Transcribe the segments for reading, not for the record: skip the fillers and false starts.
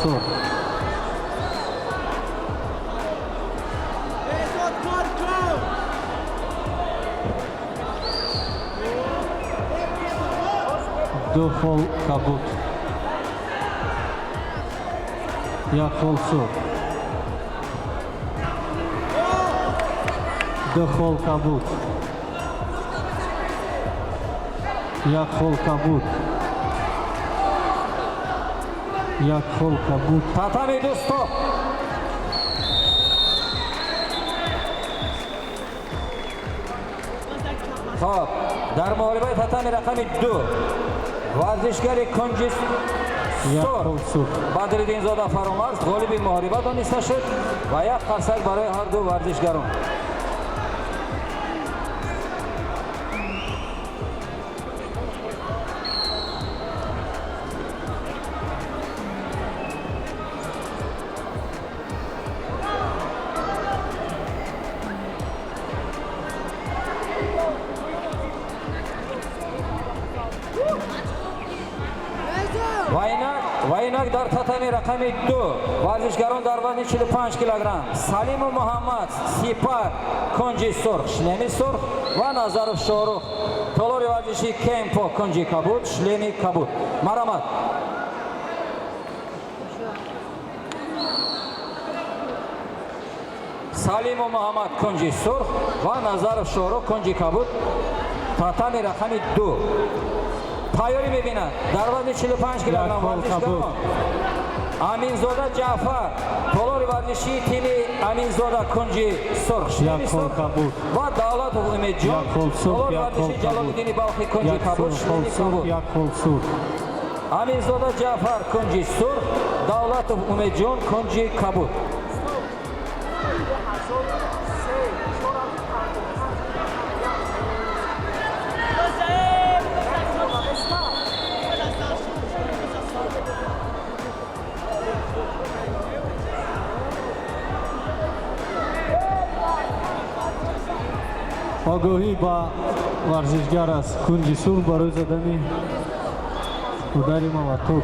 sur. دو خول kabut. یک خول sur. دو خول kabut. یک خول kabut. یک خول kabut. Tatami do'stov. Xo'p, در مبارزه tatami raqami 2 ورزشکار کنجی سور بدرالدین زاده فرامرز غالب محاربه دانسته شد و یک قرصک برای هر دو ورزشکاران. وینک در تاتمی رقم 2 ورزشکاران در وزن 45 کیلوگرم سلیم و محمد سپر کنجی سرخ شلمی سرخ و نظرов شاروخ طلور ورزشی کمپو کنجی کبود شلمی کبود. مرحمت. سلیم و محمد کنجی سرخ و نظرов شاروخ کنجی کبود تاتمی رقم 2 تایاری می‌بینند. در وزن 45 کیلوگرم ورزشکاران امینزاده جعفر طلور ورزشی تیم امینزاده کنجی سرخ شلمی سرخ و دولت امیدجان طلور ورزشی جلال‌الدین بلخی کنجی کبود شلمی کبود. امینزاده جعفر کنجی سرخ دولت امیدجان کنجی کبود. آگاهی با ورزشگر است کنجی سرخ برای زدن کودری ما و توپ.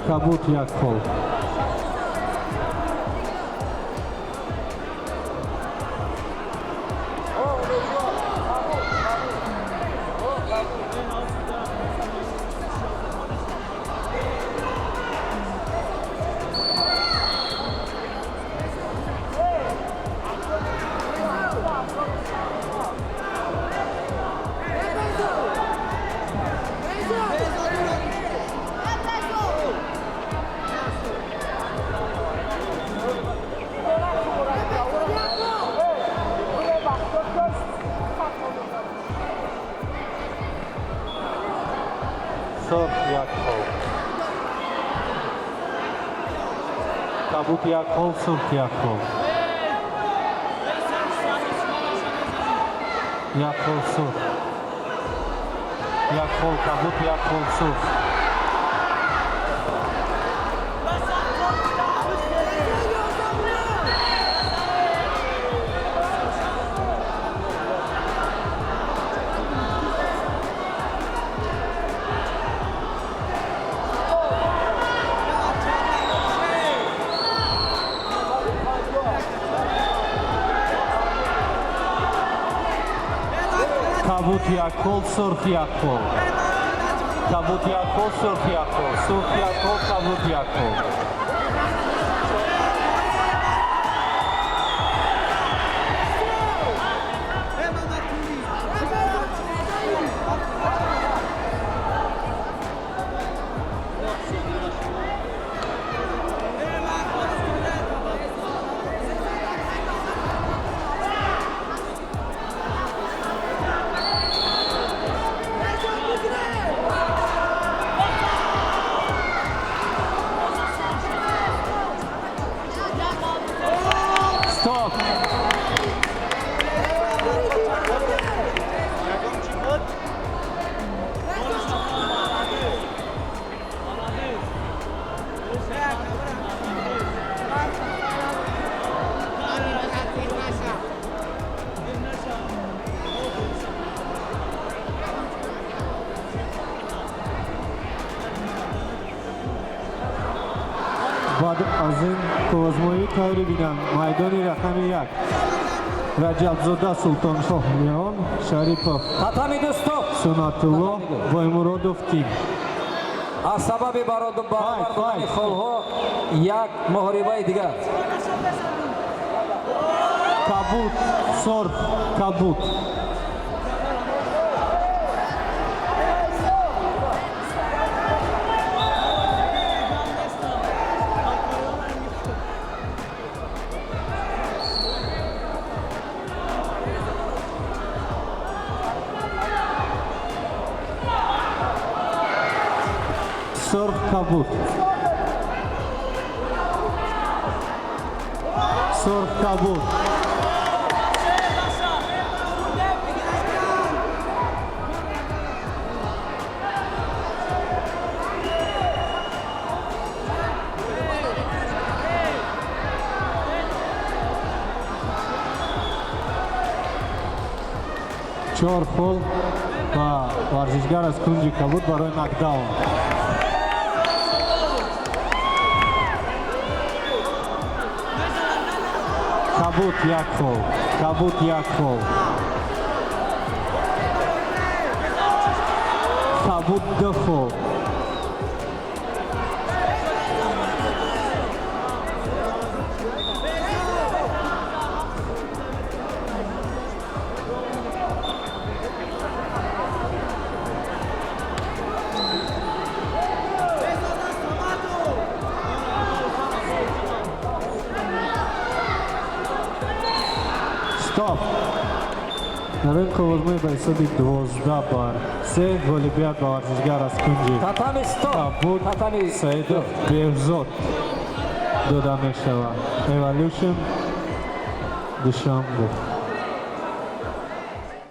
کبوت یک خول. سرخ یک خول. کبوت یک خول سرخ یک خول. یک خول سرخ. یک خول کبوت یک خول سرخ. کبوت یک خول سرخ یک خول. کبوت یک خول سرخ یک خول. سرخ یک خول کبوت یک خول. баъд аз ин ковозмоии тайёрӣ бинанд майдони рақами 1 раҷабзода султоншоҳ леон шарипов татами ду стоп. сунатулло ваймуродов тим аз сабаби баробар будани холҳо як муҳорибаи дигар. кабут сорф кабут сорф кабут сорф кабут чор хол ва варзишгар аз кунҷи кабут барои нокдаун кабут як хол кабут як хол кабут ду хол стоп дар ин ковозмои ба ҳисоби 12-3 ғолибият ба варзишгар аз кунҷи Татами стоп. кабут Татами саидов беҳзод дода мешавад. Evolution Душанбе.